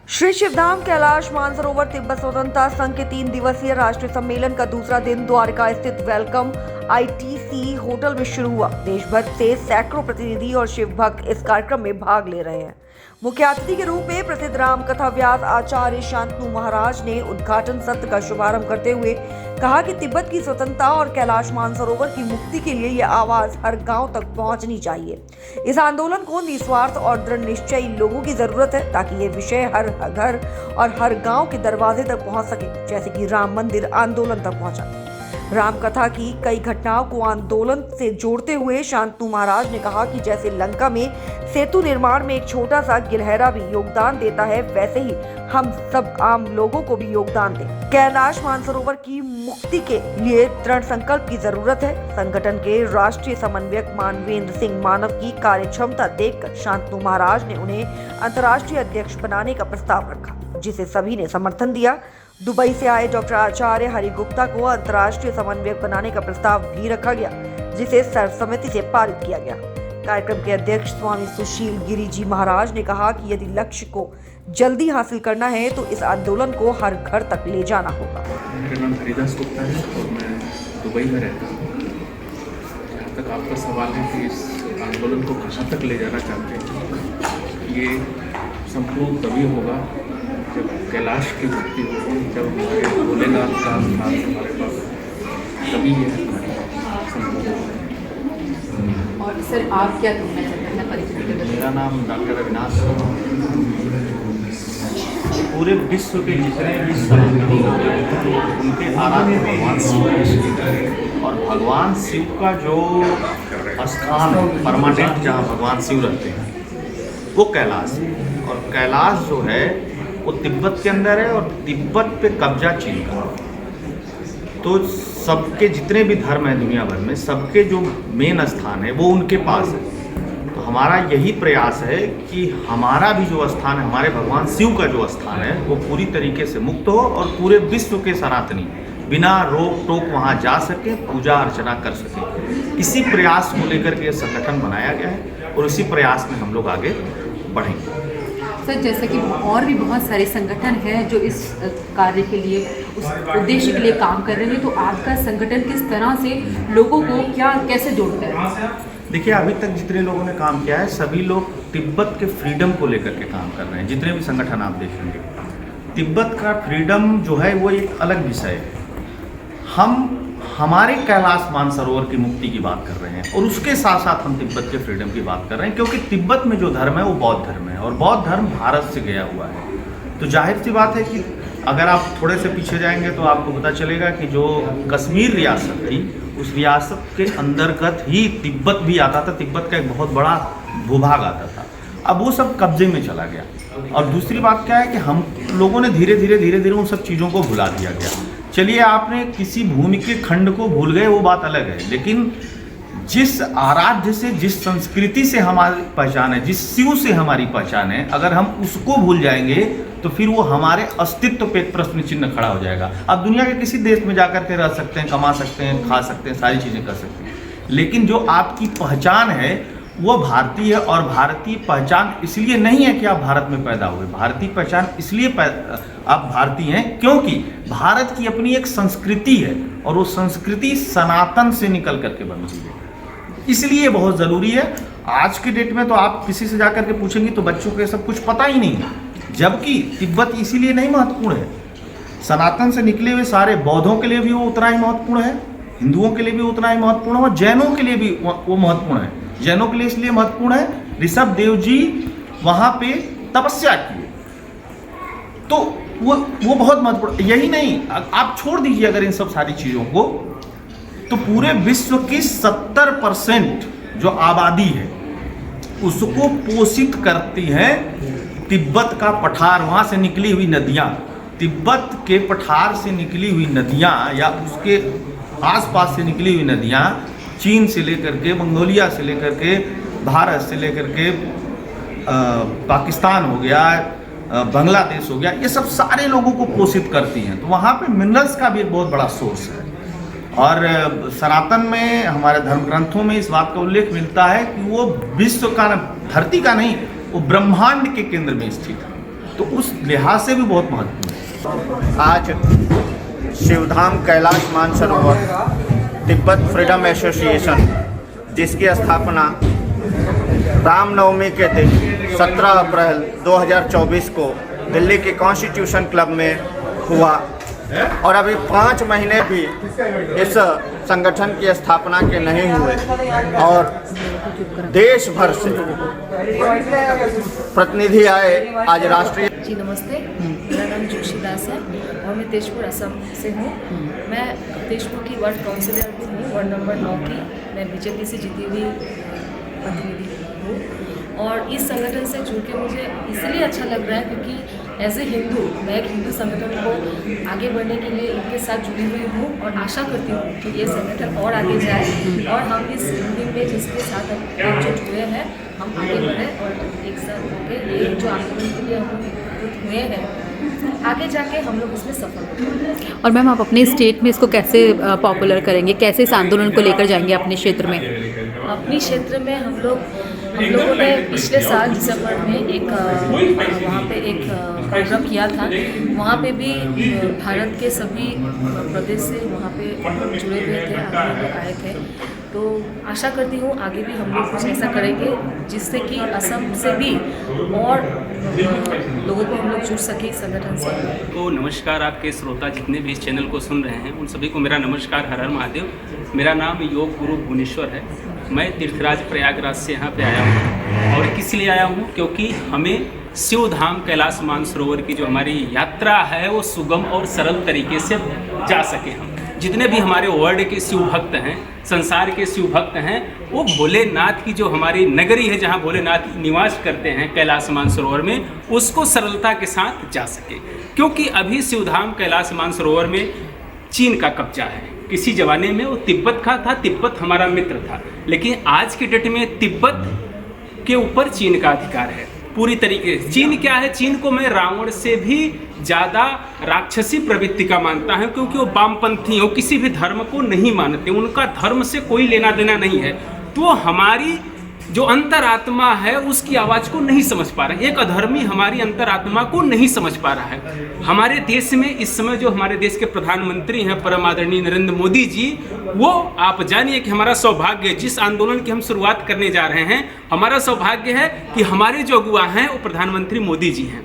श्री शिवधाम कैलाश मानसरोवर तिब्बत स्वतंत्रता संघ के 3 दिवसीय राष्ट्रीय सम्मेलन का दूसरा दिन द्वारका स्थित वेलकम आईटीसी होटल में शुरू हुआ। देश भर से सैकड़ों प्रतिनिधि और शिव भक्त इस कार्यक्रम में भाग ले रहे हैं। मुख्य अतिथि के रूप में प्रसिद्ध राम कथा व्यास आचार्य शांतनु महाराज ने उद्घाटन सत्र का शुभारंभ करते हुए कहा कि तिब्बत की स्वतंत्रता और कैलाश मानसरोवर की मुक्ति के लिए यह आवाज हर गांव तक पहुंचनी चाहिए। इस आंदोलन को निस्वार्थ और दृढ़ निश्चयी लोगों की जरूरत है ताकि ये विषय हर घर और हर गांव के दरवाजे तक पहुंच सके, जैसे कि राम मंदिर आंदोलन तक पहुंचा। राम कथा की कई घटनाओं को आंदोलन से जोड़ते हुए शांतनु महाराज ने कहा कि जैसे लंका में सेतु निर्माण में एक छोटा सा गिलहरा भी योगदान देता है, वैसे ही हम सब आम लोगों को भी योगदान दें। कैलाश मानसरोवर की मुक्ति के लिए दृढ़ संकल्प की जरूरत है। संगठन के राष्ट्रीय समन्वयक मानवेंद्र सिंह मानव की कार्य क्षमता देखकर शांतनु महाराज ने उन्हें अंतर्राष्ट्रीय अध्यक्ष बनाने का प्रस्ताव रखा, जिसे सभी ने समर्थन दिया। दुबई से आए डॉक्टर आचार्य हरि गुप्ता को अंतर्राष्ट्रीय समन्वयक बनाने का प्रस्ताव भी रखा गया, जिसे सर्वसम्मति से पारित किया गया। कार्यक्रम के अध्यक्ष स्वामी सुशील गिरी जी महाराज ने कहा कि यदि लक्ष्य को जल्दी हासिल करना है तो इस आंदोलन को हर घर तक ले जाना होगा। मेरा नाम हरिदास गुप्ता है और मैं दुबई में रहता हूँ। जहाँ तक आपका सवाल है कि इस आंदोलन को कहाँ तक ले जाना चाहते हैं, ये संपूर्ण तभी होगा जब कैलाश की मुक्ति होगी, जब हमारे भोलेनाथ का स्थान हमारे पास, तभी ये संभव होगा। और सर आप क्या कहना चाहते हैं परिचय? मेरा नाम डॉक्टर अविनाश है। पूरे विश्व के जितने भी सनातनी लोग हैं उनके आराध्य भगवान शिव हैं और भगवान शिव का जो स्थान है परमानेंट, जहाँ भगवान शिव रहते हैं वो कैलाश है। और कैलाश जो है वो तिब्बत के अंदर है और तिब्बत पे कब्जा चीन का। तो सबके जितने भी धर्म हैं दुनिया भर में, सबके जो मेन स्थान है वो उनके पास है। तो हमारा यही प्रयास है कि हमारा भी जो स्थान है, हमारे भगवान शिव का जो स्थान है, वो पूरी तरीके से मुक्त हो और पूरे विश्व के सनातनी बिना रोक टोक वहाँ जा सके, पूजा अर्चना कर सके। इसी प्रयास को लेकर के संगठन बनाया गया है और इसी प्रयास में हम लोग आगे बढ़ेंगे। सर जैसे कि और भी बहुत सारे संगठन हैं जो इस कार्य के लिए, उस उद्देश्य के लिए काम कर रहे हैं, तो आपका संगठन किस तरह से लोगों को कैसे जोड़ता है? देखिए, अभी तक जितने लोगों ने काम किया है सभी लोग तिब्बत के फ्रीडम को लेकर के काम कर रहे हैं। जितने भी संगठन आप देखेंगे, तिब्बत का फ्रीडम जो है वो एक अलग विषय है। हम हमारे कैलाश मानसरोवर की मुक्ति की बात कर रहे हैं और उसके साथ साथ हम तिब्बत के फ्रीडम की बात कर रहे हैं, क्योंकि तिब्बत में जो धर्म है वो बौद्ध धर्म है और बौद्ध धर्म भारत से गया हुआ है। तो जाहिर सी बात है कि अगर आप थोड़े से पीछे जाएंगे तो आपको पता चलेगा कि जो कश्मीर रियासत थी, उस रियासत के अंतर्गत ही तिब्बत भी आता था। तिब्बत का एक बहुत बड़ा भूभाग आता था। अब वो सब कब्जे में चला गया। और दूसरी बात क्या है कि हम लोगों ने धीरे धीरे उन सब चीज़ों को भुला दिया गया। चलिए, आपने किसी भूमि के खंड को भूल गए वो बात अलग है, लेकिन जिस आराध्य से, जिस संस्कृति से हमारी पहचान है, जिस शिव से हमारी पहचान है, अगर हम उसको भूल जाएंगे तो फिर वो हमारे अस्तित्व पे एक प्रश्न चिन्ह खड़ा हो जाएगा। आप दुनिया के किसी देश में जाकर के रह सकते हैं, कमा सकते हैं, खा सकते हैं, सारी चीज़ें कर सकते हैं, लेकिन जो आपकी पहचान है वो भारतीय है। और भारतीय पहचान इसलिए नहीं है कि आप भारत में पैदा हुए, भारतीय पहचान इसलिए आप भारतीय हैं क्योंकि भारत की अपनी एक संस्कृति है और वो संस्कृति सनातन से निकल करके बनी हुई है। इसलिए बहुत ज़रूरी है। आज के डेट में तो आप किसी से जाकर के पूछेंगे तो बच्चों को ये सब कुछ पता ही नहीं है, जबकि तिब्बत इसीलिए नहीं महत्वपूर्ण है। सनातन से निकले हुए सारे बौद्धों के लिए भी वो उतना ही महत्वपूर्ण है, हिंदुओं के लिए भी उतना ही महत्वपूर्ण है और जैनों के लिए भी वो महत्वपूर्ण है। जैनों के लिए इसलिए महत्वपूर्ण है, ऋषभ देव जी वहाँ पे तपस्या किए, तो वो बहुत महत्वपूर्ण। यही नहीं, आप छोड़ दीजिए अगर इन सब सारी चीज़ों को, तो पूरे विश्व की 70% जो आबादी है उसको पोषित करती है तिब्बत का पठार, वहाँ से निकली हुई नदियाँ। तिब्बत के पठार से निकली हुई नदियाँ या उसके आसपास से निकली हुई नदियाँ, चीन से लेकर के, मंगोलिया से लेकर के, भारत से लेकर के पाकिस्तान हो गया, बांग्लादेश हो गया, ये सब सारे लोगों को पोषित करती हैं। तो वहाँ पे मिनरल्स का भी एक बहुत बड़ा सोर्स है। और सनातन में, हमारे धर्म ग्रंथों में इस बात का उल्लेख मिलता है कि वो विश्व का, धरती का नहीं, वो ब्रह्मांड के केंद्र में स्थित है। तो उस लिहाज से भी बहुत महत्वपूर्ण है। आज शिवधाम कैलाश मानसरोवर तिब्बत फ्रीडम एसोसिएशन, जिसकी स्थापना रामनवमी के दिन 17 अप्रैल 2024 को दिल्ली के कॉन्स्टिट्यूशन क्लब में हुआ और अभी 5 महीने भी इस संगठन की स्थापना के नहीं हुए और देश भर से प्रतिनिधि आए। आज राष्ट्रीय जी नमस्ते, मेरा नाम जोशी दास है और मैं तेजपुर असम से हूँ। मैं तेजपुर की वार्ड काउंसिलर भी हूँ, वार्ड नंबर 9 की। मैं बीजेपी से जीती हुई प्रतिनिधि हूँ और इस संगठन से जुड़ के मुझे इसलिए अच्छा लग रहा है क्योंकि एज ए हिंदू मैं एक हिंदू संगठन को आगे बढ़ने के लिए इनके साथ जुड़ी हुई हूँ और आशा करती हूँ कि ये संगठन और आगे जाए और हम इस मुहिम में जिसके साथ एकजुट हुए हैं हम आगे बढ़ें और एक साथ होकर ये जो आंदोलन के लिए हम एकजुट हुए हैं आगे जाके हम लोग इसमें सफल होंगे। और मैम आप अपने स्टेट में इसको कैसे पॉपुलर करेंगे, कैसे इस आंदोलन को लेकर जाएंगे अपने क्षेत्र में? अपने क्षेत्र में हम लोगों ने पिछले साल दिसंबर में एक वहाँ पे एक प्रोग्राम किया था। वहाँ पे भी भारत के सभी प्रदेश से वहाँ पे जुड़े हुए थे, आप लोग आए थे। तो आशा करती हूँ आगे भी हम लोग कुछ ऐसा करेंगे जिससे कि असम से भी और लोगों को हम लोग जुड़ सके संगठन से। तो नमस्कार, आपके श्रोता जितने भी इस चैनल को सुन रहे हैं उन सभी को मेरा नमस्कार। हर हर महादेव। मेरा नाम योग गुरु भुवनेश्वर है। मैं तीर्थराज प्रयागराज से यहाँ पे आया हूँ और किस लिए आया हूँ क्योंकि हमें शिवधाम कैलाश मानसरोवर की जो हमारी यात्रा है वो सुगम और सरल तरीके से जा सके। हम जितने भी हमारे वर्ल्ड के शिव भक्त हैं, संसार के शिव भक्त हैं, वो भोलेनाथ की जो हमारी नगरी है जहाँ भोलेनाथ निवास करते हैं कैलाश मानसरोवर में, उसको सरलता के साथ जा सके। क्योंकि अभी शिवधाम कैलाश मानसरोवर में चीन का कब्जा है। किसी ज़माने में वो तिब्बत का था, तिब्बत हमारा मित्र था, लेकिन आज के डेट में तिब्बत के ऊपर चीन का अधिकार है पूरी तरीके से। चीन क्या है? चीन को मैं रावण से भी ज़्यादा राक्षसी प्रवृत्ति का मानता है क्योंकि वो वामपंथी, वो किसी भी धर्म को नहीं मानते, उनका धर्म से कोई लेना देना नहीं है। तो हमारी जो अंतरात्मा है उसकी आवाज़ को नहीं समझ पा रहा है। एक अधर्मी हमारी अंतरात्मा को नहीं समझ पा रहा है। हमारे देश में इस समय जो हमारे देश के प्रधानमंत्री हैं परम आदरणीय नरेंद्र मोदी जी, वो आप जानिए कि हमारा सौभाग्य, जिस आंदोलन की हम शुरुआत करने जा रहे हैं, हमारा सौभाग्य है कि हमारे जो अगुवा हैं वो प्रधानमंत्री मोदी जी हैं।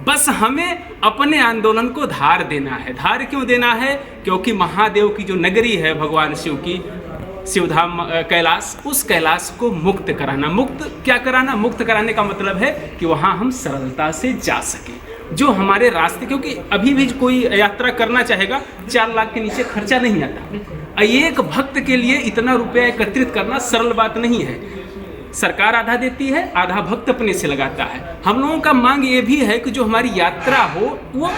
बस हमें अपने आंदोलन को धार देना है। धार क्यों देना है? क्योंकि महादेव की जो नगरी है भगवान शिव की, शिवधाम कैलाश, उस कैलाश को मुक्त कराना। मुक्त क्या कराना? मुक्त कराने का मतलब है कि वहाँ हम सरलता से जा सकें। जो हमारे रास्ते, क्योंकि अभी भी कोई यात्रा करना चाहेगा 4 लाख के नीचे खर्चा नहीं आता। एक भक्त के लिए इतना रुपया एकत्रित करना सरल बात नहीं है। सरकार आधा देती है, आधा भक्त अपने से लगाता है। हम लोगों का मांग ये भी है कि जो हमारी यात्रा हो वो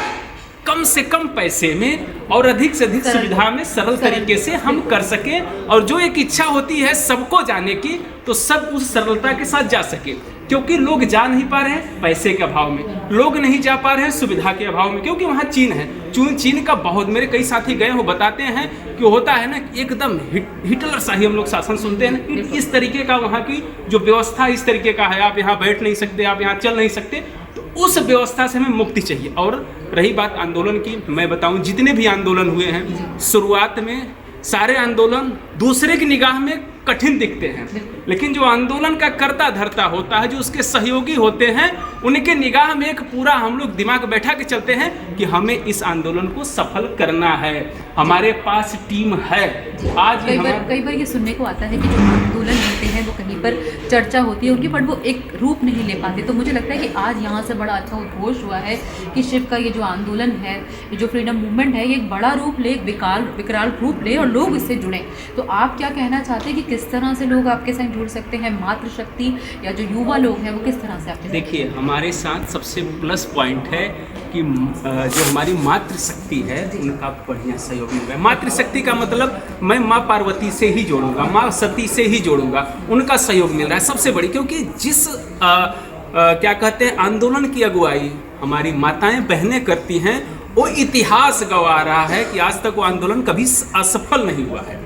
कम से कम पैसे में और अधिक से अधिक सुविधा में सरल तरीके से हम कर सकें। और जो एक इच्छा होती है सबको जाने की, तो सब उस सरलता के साथ जा सके। क्योंकि लोग जा नहीं पा रहे हैं पैसे के अभाव में, लोग नहीं जा पा रहे हैं सुविधा के अभाव में, क्योंकि वहाँ चीन है। चीन का बहुत, मेरे कई साथी गए हो बताते हैं कि होता है ना एकदम हिटलर शाही हम लोग शासन सुनते हैं ना, इस तरीके का वहाँ की जो व्यवस्था इस तरीके का है। आप यहाँ बैठ नहीं सकते, आप यहाँ चल नहीं सकते, तो उस व्यवस्था से हमें मुक्ति चाहिए। और रही बात आंदोलन की, मैं बताऊं जितने भी आंदोलन हुए हैं शुरुआत में सारे आंदोलन दूसरे की निगाह में कठिन दिखते हैं, लेकिन जो आंदोलन का कर्ता धर्ता होता है, जो उसके सहयोगी होते हैं, उनके निगाह में एक पूरा हम लोग दिमाग बैठा के चलते हैं कि हमें इस आंदोलन को सफल करना है। हमारे पास टीम है। आज कई बार ये सुनने को आता है कि जो आंदोलन होते हैं वो कहीं पर चर्चा होती है उनकी, बट वो एक रूप नहीं ले पाते। तो मुझे लगता है कि आज यहाँ से बड़ा अच्छा उद्घोष हुआ है कि शिव का ये जो आंदोलन है, ये जो फ्रीडम मूवमेंट है, ये एक बड़ा रूप ले, एक विकराल रूप ले और लोग इससे जुड़ें। तो आप क्या कहना चाहते हैं कि किस तरह से लोग आपके साथ जुड़ सकते हैं? मातृशक्ति या जो युवा लोग हैं वो किस तरह से आपके? देखिए, हमारे साथ सबसे प्लस पॉइंट है कि जो हमारी मातृशक्ति है उनका बढ़िया सहयोग मिल रहा है। मातृशक्ति का मतलब मैं माँ पार्वती से ही जोड़ूंगा, माँ सती से ही जोड़ूंगा, उनका सहयोग मिल रहा है सबसे बड़ी। क्योंकि जिस क्या कहते हैं आंदोलन की अगुवाई हमारी माताएं बहनें करती हैं, वो इतिहास गवा रहा है कि आज तक वो आंदोलन कभी असफल नहीं हुआ है।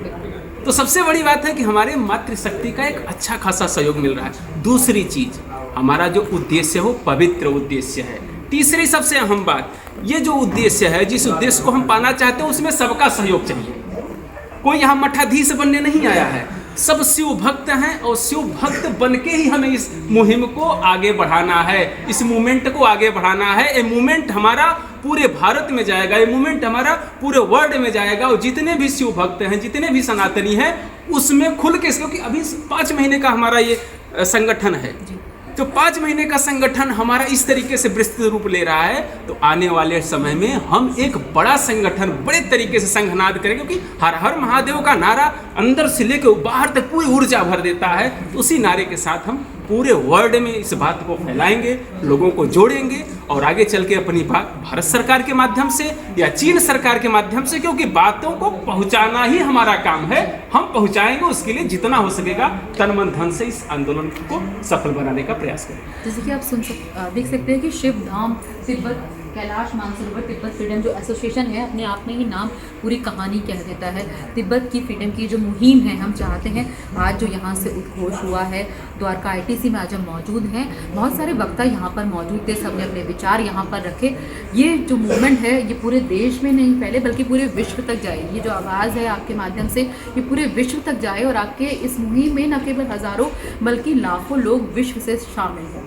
तो सबसे बड़ी बात है कि हमारे मातृशक्ति का एक अच्छा खासा सहयोग मिल रहा है। दूसरी चीज, हमारा जो उद्देश्य है वो पवित्र उद्देश्य है। तीसरी सबसे अहम बात, ये जो उद्देश्य है, जिस उद्देश्य को हम पाना चाहते हैं उसमें सबका सहयोग चाहिए। कोई यहाँ मठाधीश बनने नहीं आया है, सब शिव भक्त हैं और शिव भक्त बन के ही हमें इस मुहिम को आगे बढ़ाना है, इस मूवमेंट को आगे बढ़ाना है। ये मूवमेंट हमारा पूरे भारत में जाएगा, ये मूवमेंट हमारा पूरे वर्ल्ड में जाएगा और जितने भी शिव भक्त हैं, जितने भी सनातनी हैं, उसमें खुल के, क्योंकि अभी 5 महीने का हमारा ये संगठन है, तो 5 महीने का संगठन हमारा इस तरीके से विस्तृत रूप ले रहा है, तो आने वाले समय में हम एक बड़ा संगठन बड़े तरीके से संघनाद करेंगे, क्योंकि हर हर महादेव का नारा अंदर से लेकर बाहर तक पूरी ऊर्जा भर देता है। तो उसी नारे के साथ हम पूरे वर्ल्ड में इस बात को फैलाएंगे, लोगों को जोड़ेंगे और आगे चल के अपनी बात भारत सरकार के माध्यम से या चीन सरकार के माध्यम से, क्योंकि बातों को पहुंचाना ही हमारा काम है, हम पहुंचाएंगे। उसके लिए जितना हो सकेगा तन मन धन से इस आंदोलन को सफल बनाने का प्रयास करें। जैसे कि आप देख सकते हैं कि शिव धाम तिब्बत कैलाश मानसरोवर तिब्बत फ्रीडम जो एसोसिएशन है, अपने आप में ही नाम पूरी कहानी कह देता है। तिब्बत की फ्रीडम की जो मुहिम है, हम चाहते हैं आज जो यहाँ से उद्घोष हुआ है, द्वारका आईटीसी में आज हम मौजूद हैं, बहुत सारे वक्ता यहाँ पर मौजूद थे, सबने अपने विचार यहाँ पर रखे। ये जो मूवमेंट है ये पूरे देश में नहीं फैले बल्कि पूरे विश्व तक जाए। ये जो आवाज़ है आपके माध्यम से ये पूरे विश्व तक जाए और आपके इस मुहिम में न केवल हज़ारों बल्कि लाखों लोग विश्व से शामिल हों।